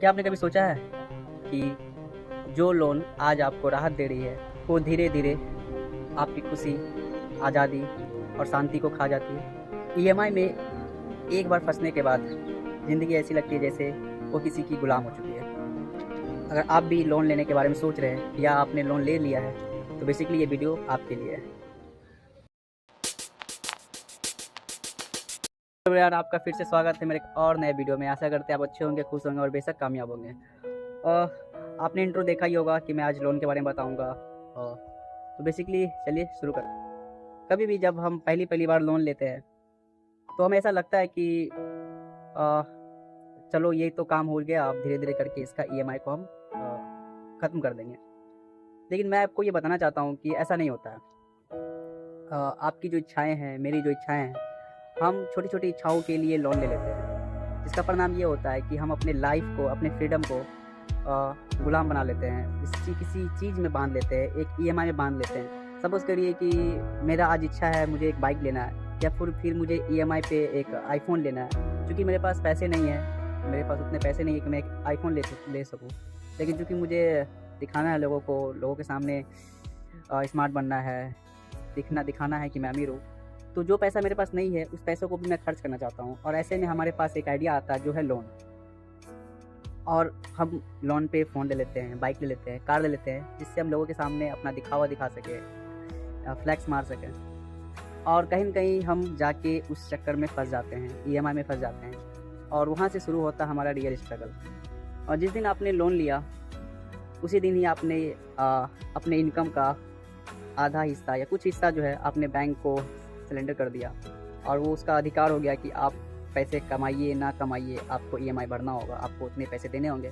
क्या आपने कभी सोचा है कि जो लोन आज आपको राहत दे रही है वो धीरे धीरे आपकी खुशी, आज़ादी और शांति को खा जाती है। ईएमआई में एक बार फंसने के बाद ज़िंदगी ऐसी लगती है जैसे वो किसी की गुलाम हो चुकी है। अगर आप भी लोन लेने के बारे में सोच रहे हैं या आपने लोन ले लिया है तो बेसिकली ये वीडियो आपके लिए है। तो यार, आपका फिर से स्वागत है मेरे एक और नए वीडियो में। आशा करते हैं आप अच्छे होंगे, खुश होंगे और बेशक कामयाब होंगे। आपने इंट्रो देखा ही होगा कि मैं आज लोन के बारे में बताऊंगा। तो बेसिकली चलिए शुरू करें। कभी भी जब हम पहली बार लोन लेते हैं तो हमें ऐसा लगता है कि चलो ये तो काम हो गया, अब धीरे धीरे करके इसका ईएमआई को हम ख़त्म कर देंगे। लेकिन मैं आपको ये बताना चाहता हूँ कि ऐसा नहीं होता है। आपकी जो इच्छाएँ हैं, मेरी जो इच्छाएँ हैं, हम छोटी छोटी इच्छाओं के लिए लोन ले लेते हैं, जिसका परिणाम ये होता है कि हम अपने लाइफ को, अपने फ्रीडम को गुलाम बना लेते हैं, किसी चीज़ में बांध लेते हैं, एक ईएमआई में बांध लेते हैं। सपोज़ करिए कि मेरा आज इच्छा है मुझे एक बाइक लेना है, या फिर मुझे ईएमआई पे एक आईफोन लेना है। क्योंकि मेरे पास पैसे नहीं है, मेरे पास उतने पैसे नहीं है कि मैं एक आईफोन ले सकूँ, लेकिन चूँकि मुझे दिखाना है लोगों के सामने स्मार्ट बनना है, दिखाना है कि मैं अमीर हूँ, तो जो पैसा मेरे पास नहीं है उस पैसों को भी मैं खर्च करना चाहता हूँ। और ऐसे में हमारे पास एक आइडिया आता है जो है लोन, और हम लोन पे फ़ोन ले लेते हैं, बाइक ले लेते हैं, कार ले लेते हैं, जिससे हम लोगों के सामने अपना दिखावा दिखा सकें, फ्लैक्स मार सकें। और कहीं न कहीं हम जाके उस चक्कर में फंस जाते हैं, ईएमआई में फंस जाते हैं, और वहाँ से शुरू होता है हमारा रियल स्ट्रगल। और जिस दिन आपने लोन लिया उसी दिन ही आपने अपने इनकम का आधा हिस्सा या कुछ हिस्सा जो है आपने बैंक को सिलेंडर कर दिया, और वो उसका अधिकार हो गया कि आप पैसे कमाइए ना कमाइए, आपको ईएमआई भरना होगा, आपको उतने पैसे देने होंगे।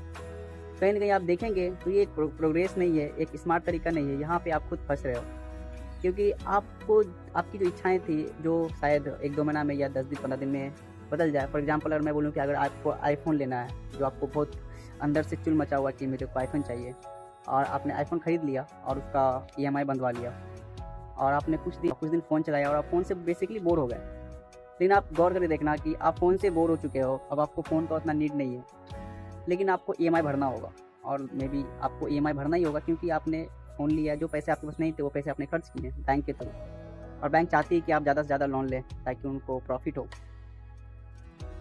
कहीं ना कहीं आप देखेंगे तो ये एक प्रोग्रेस नहीं है, एक स्मार्ट तरीका नहीं है। यहाँ पे आप खुद फंस रहे हो, क्योंकि आपकी जो इच्छाएं थी, जो शायद 1-2 महीना में या 10 दिन 15 दिन में बदल जाए। फॉर एग्जाम्पल, अगर मैं बोलूँ कि अगर आपको आईफोन लेना है, जो आपको बहुत अंदर से चुल मचा हुआ कि मेरे को आईफोन चाहिए, और आपने आईफोन ख़रीद लिया और उसका ईएमआई बंधवा लिया, और आपने कुछ दिन फ़ोन चलाया और आप फ़ोन से बेसिकली बोर हो गए। लेकिन आप गौर करके देखना कि आप फ़ोन से बोर हो चुके हो, अब आपको फ़ोन का उतना नीड नहीं है, लेकिन आपको ईएमआई भरना होगा। और मे बी आपको ईएमआई भरना ही होगा, क्योंकि आपने फ़ोन लिया, जो पैसे आपके पास नहीं थे वो पैसे आपने खर्च किए बैंक के थ्रू, और बैंक चाहती है कि आप ज़्यादा से ज़्यादा लोन लें ताकि उनको प्रॉफिट हो।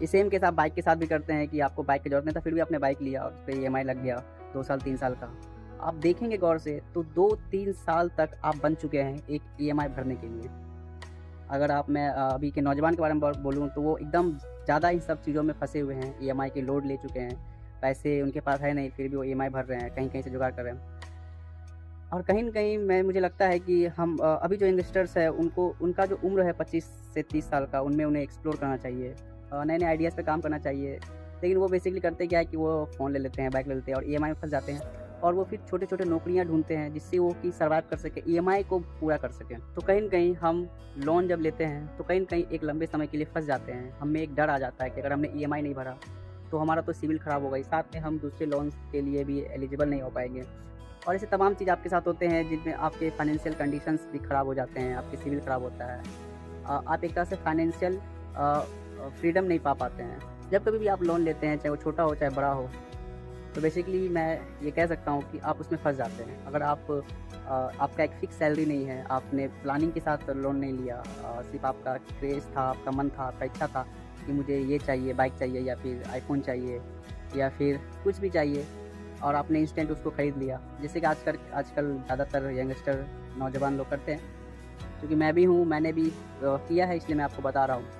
इस सेम केस आप बाइक के साथ भी करते हैं कि आपको बाइक की ज़रूरत नहीं था, फिर भी आपने बाइक लिया और उस पर ईएमआई लग गया 2 साल 3 साल का। आप देखेंगे गौर से तो 2-3 साल तक आप बन चुके हैं एक ईएमआई भरने के लिए। अगर मैं अभी के नौजवान के बारे में बोलूँ तो वो एकदम ज़्यादा इन सब चीज़ों में फंसे हुए हैं, ईएमआई के लोड ले चुके हैं, पैसे उनके पास है नहीं, फिर भी वो ईएमआई भर रहे हैं, कहीं से जुगाड़ कर रहे हैं। और कहीं न कहीं मुझे लगता है कि हम अभी जो यंगस्टर्स है उनका जो उम्र है 25 से 30 साल का, उनमें उन्हें एक्सप्लोर करना चाहिए, नए-नए आइडियाज़ पे काम करना चाहिए। लेकिन वो बेसिकली करते क्या है कि वो फ़ोन ले लेते हैं, बाइक ले लेते हैं और ईएमआई में फंस जाते हैं, और वो फिर छोटे-छोटे नौकरियाँ ढूँढते हैं जिससे वो कि सर्वाइव कर सकें, ईएमआई को पूरा कर सकें। तो कहीं न कहीं हम लोन जब लेते हैं तो कहीं न कहीं एक लंबे समय के लिए फंस जाते हैं। हमें एक डर आ जाता है कि अगर हमने ईएमआई नहीं भरा तो हमारा तो सिविल ख़राब होगा ही, साथ में हम दूसरे लोन्स के लिए भी एलिजिबल नहीं हो पाएँगे। और ऐसे तमाम चीज़ आपके साथ होते हैं जिनमें आपके फाइनेंशियल कंडीशंस भी ख़राब हो जाते हैं, आपके सिविल ख़राब होता है, आप एक तरह से फाइनेंशियल फ्रीडम नहीं पा पाते हैं। जब कभी भी आप लोन लेते हैं, चाहे वो छोटा हो चाहे बड़ा हो, तो बेसिकली मैं ये कह सकता हूँ कि आप उसमें फंस जाते हैं। अगर आपका एक फ़िक्स सैलरी नहीं है, आपने प्लानिंग के साथ लोन नहीं लिया, सिर्फ़ आपका क्रेज़ था, आपका मन था, आपका इच्छा था कि मुझे ये चाहिए, बाइक चाहिए या फिर आईफ़ोन चाहिए या फिर कुछ भी चाहिए, और आपने इंस्टेंट उसको ख़रीद लिया, जैसे कि आजकल ज़्यादातर यंगस्टर नौजवान लोग करते हैं। क्योंकि मैं भी हूँ, मैंने भी किया है, इसलिए मैं आपको बता रहा हूँ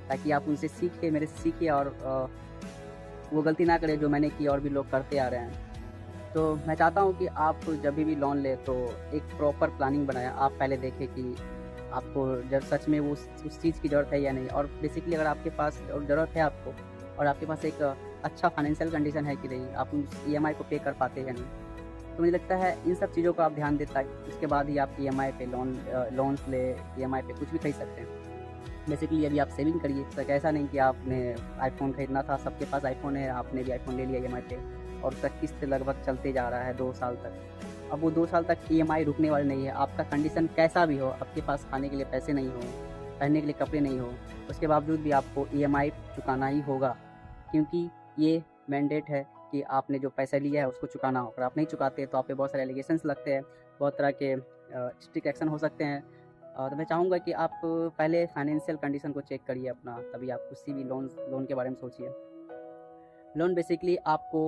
ताकि आप उनसे सीखें, मेरे से सीखिए, और वो गलती ना करें जो मैंने की और भी लोग करते आ रहे हैं। तो मैं चाहता हूँ कि आप जब भी लोन लें तो एक प्रॉपर प्लानिंग बनाएं। आप पहले देखें कि आपको जब सच में उस चीज़ की ज़रूरत है या नहीं, और बेसिकली अगर आपके पास ज़रूरत है आपको, और आपके पास एक अच्छा फाइनेंशियल कंडीशन है कि नहीं, आप उस ईएमआई को पे कर पाते हैं या नहीं, तो मुझे लगता है इन सब चीज़ों को आप ध्यान दें, ताकि उसके बाद ही आप ईएमआई पे लोन्स ले, ईएमआई पे कुछ भी खरीद सकते हैं। बेसिकली अभी आप सेविंग करिए, तो ऐसा नहीं कि आपने आईफोन खरीदना था, सबके पास आईफोन है, आपने भी आईफोन ले लिया ईएमआई पे, और उसका किस्त लगभग चलते जा रहा है 2 साल तक। अब वो 2 साल तक ईएमआई रुकने वाली नहीं है। आपका कंडीशन कैसा भी हो, आपके पास खाने के लिए पैसे नहीं हो, पहनने के लिए कपड़े नहीं हो, उसके बावजूद भी आपको ईएमआई चुकाना ही होगा, क्योंकि ये मैंडेट है कि आपने जो पैसा लिया है उसको चुकाना हो। अगर आप नहीं चुकाते तो आप पे बहुत सारे एलिगेशंस लगते हैं, बहुत तरह के स्ट्रिक्ट एक्शन हो सकते हैं। तो मैं चाहूँगा कि आप पहले फाइनेंशियल कंडीशन को चेक करिए अपना, तभी आप किसी भी लोन के बारे में सोचिए। लोन बेसिकली आपको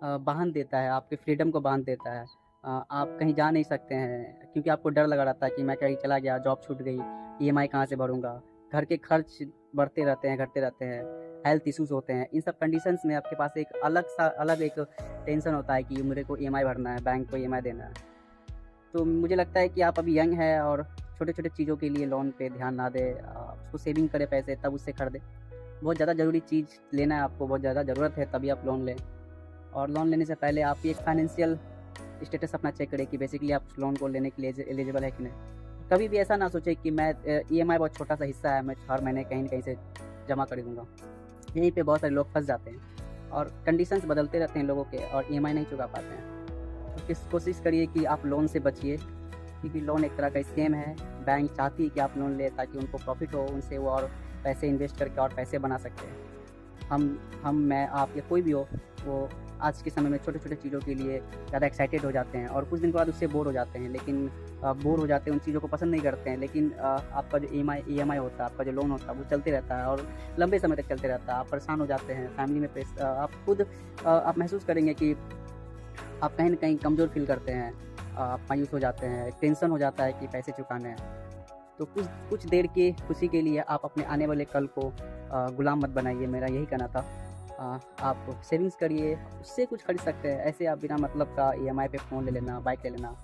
बांध देता है, आपके फ्रीडम को बांध देता है। आप कहीं जा नहीं सकते हैं क्योंकि आपको डर लगा रहता है कि मैं कहीं चला गया, जॉब छूट गई, ईएमआई कहाँ से भरूँगा, घर के खर्च बढ़ते रहते हैं, घटते रहते हैं, हेल्थ इश्यूज़ होते हैं। इन सब कंडीशंस में आपके पास एक अलग एक टेंशन होता है कि मेरे को ईएमआई भरना है, बैंक को ईएमआई देना है। तो मुझे लगता है कि आप अभी यंग हैं और छोटे-छोटे चीज़ों के लिए लोन पे ध्यान ना दें, उसको सेविंग करें पैसे, तब उससे खरीदें। बहुत ज़्यादा ज़रूरी चीज़ लेना है आपको, बहुत ज़्यादा ज़रूरत है, तभी आप लोन लें। और लोन लेने से पहले आप एक फाइनेंशियल स्टेटस अपना चेक करें कि बेसिकली आप लोन को लेने के लिए एलिजिबल है कि नहीं। कभी भी ऐसा ना सोचें कि मैं ईएमआई बहुत छोटा-सा हिस्सा है, मैं हर महीने कहीं न कहीं से जमा कर दूँगा। यहीं पे बहुत सारे लोग फँस जाते हैं और कंडीशंस बदलते रहते हैं लोगों के और ईएमआई नहीं चुका पाते हैं। तो कोशिश करिए कि आप लोन से बचिए, क्योंकि लोन एक तरह का स्कैम है। बैंक चाहती है कि आप लोन लें ताकि उनको प्रॉफिट हो, उनसे वो और पैसे इन्वेस्ट करके और पैसे बना सकते हैं। मैं, आप या कोई भी हो, वो आज के समय में छोटे-छोटे चीज़ों के लिए ज़्यादा एक्साइटेड हो जाते हैं और कुछ दिन के बाद उससे बोर हो जाते हैं। लेकिन बोर हो जाते हैं, उन चीज़ों को पसंद नहीं करते हैं। लेकिन आपका जो ईएमआई होता है, आपका जो लोन होता है, वो चलते रहता है और लंबे समय तक चलते रहता है। आप परेशान हो जाते हैं, फैमिली में आप खुद आप महसूस करेंगे कि आप कहीं न कहीं कमज़ोर फ़ील करते हैं, आप मायूस हो जाते हैं, टेंशन हो जाता है कि पैसे चुकाने हैं। तो कुछ देर की खुशी के लिए आप अपने आने वाले कल को गुलाम मत बनाइए, मेरा यही कहना था। आप सेविंग्स करिए, उससे कुछ खरीद सकते हैं। ऐसे आप बिना मतलब का ईएमआई पे फ़ोन ले लेना, बाइक ले लेना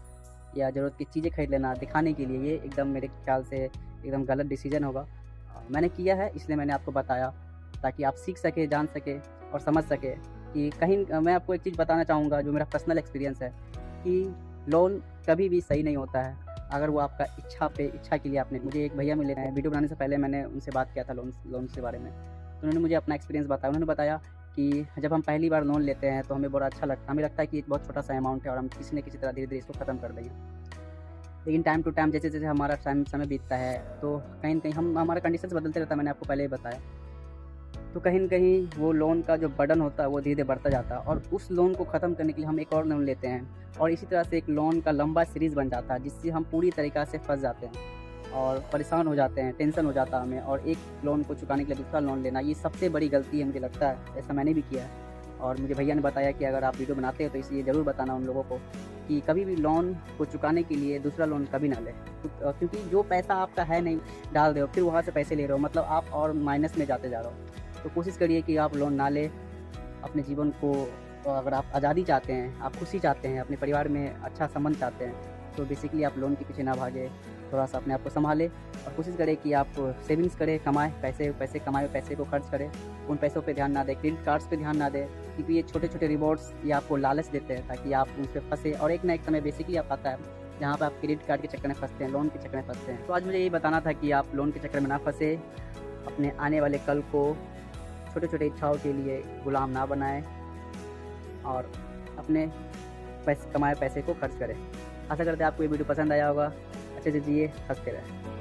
या ज़रूरत की चीज़ें खरीद लेना दिखाने के लिए, ये एकदम मेरे ख़्याल से एकदम गलत डिसीज़न होगा। मैंने किया है, इसलिए मैंने आपको बताया, ताकि आप सीख सकें, जान सकें और समझ सकें कि कहीं मैं आपको एक चीज़ बताना चाहूँगा जो मेरा पर्सनल एक्सपीरियंस है कि लोन कभी भी सही नहीं होता है अगर वो आपका इच्छा के लिए आपने। मुझे एक भैया मिले हैं, वीडियो बनाने से पहले मैंने उनसे बात किया था लोन के बारे में, तो उन्होंने मुझे अपना एक्सपीरियंस बताया। उन्होंने बताया कि जब हम पहली बार लोन लेते हैं तो हमें बड़ा अच्छा लगता है, हमें लगता है कि एक बहुत छोटा-सा अमाउंट है और हम किसी न किसी तरह धीरे-धीरे इसको ख़त्म कर देंगे। लेकिन टाइम टू टाइम जैसे-जैसे हमारा समय बीतता है तो कहीं न कहीं हमारा कंडीशंस बदलते रहता है, मैंने आपको पहले ही बताया। तो कहीं न कहीं वो लोन का जो बर्डन होता है वो धीरे-धीरे बढ़ता जाता है और उस लोन को ख़त्म करने के लिए हम एक और लोन लेते हैं और इसी तरह से एक लोन का लंबा सीरीज़ बन जाता है, जिससे हम पूरी तरीक़ा से फँस जाते हैं और परेशान हो जाते हैं, टेंशन हो जाता है हमें। और एक लोन को चुकाने के लिए दूसरा लोन लेना, ये सबसे बड़ी गलती है मुझे लगता है। ऐसा मैंने भी किया है और मुझे भैया ने बताया कि अगर आप वीडियो बनाते हो तो इसलिए ज़रूर बताना उन लोगों को कि कभी भी लोन को चुकाने के लिए दूसरा लोन कभी ना लें। क्योंकि जो पैसा आपका है नहीं, डाल दे हो, फिर वहाँ से पैसे ले रहे हो, मतलब आप और माइनस में जाते जा रहे हो। तो कोशिश करिए कि आप लोन ना लें। अपने जीवन को, अगर आप आज़ादी चाहते हैं, आप खुशी चाहते हैं, अपने परिवार में अच्छा संबंध चाहते हैं, तो बेसिकली आप लोन के पीछे ना भागें। थोड़ा सा अपने आप को सँभालें और कोशिश करें कि आप सेविंग्स करें, कमाएँ, पैसे कमाएँ, पैसे को खर्च करें। उन पैसों पे ध्यान ना दें, क्रेडिट कार्ड्स पे ध्यान ना दें, क्योंकि ये छोटे-छोटे रिवॉर्ड्स ये आपको लालच देते हैं ताकि आप उन पे फँसे और एक ना एक समय बेसिकली आप आता है जहाँ पे आप क्रेडिट कार्ड के चक्कर में फँसते हैं, लोन के चक्कर में फँसते हैं। तो आज मुझे यही बताना था कि आप लोन के चक्कर में ना फँसे, अपने आने वाले कल को छोटे-छोटे इच्छाओं के लिए गुलाम ना बनाएँ और अपने कमाए पैसे को खर्च करें। आशा करते हैं आपको ये वीडियो पसंद आया होगा। अच्छे से जिए, हँसते रहें।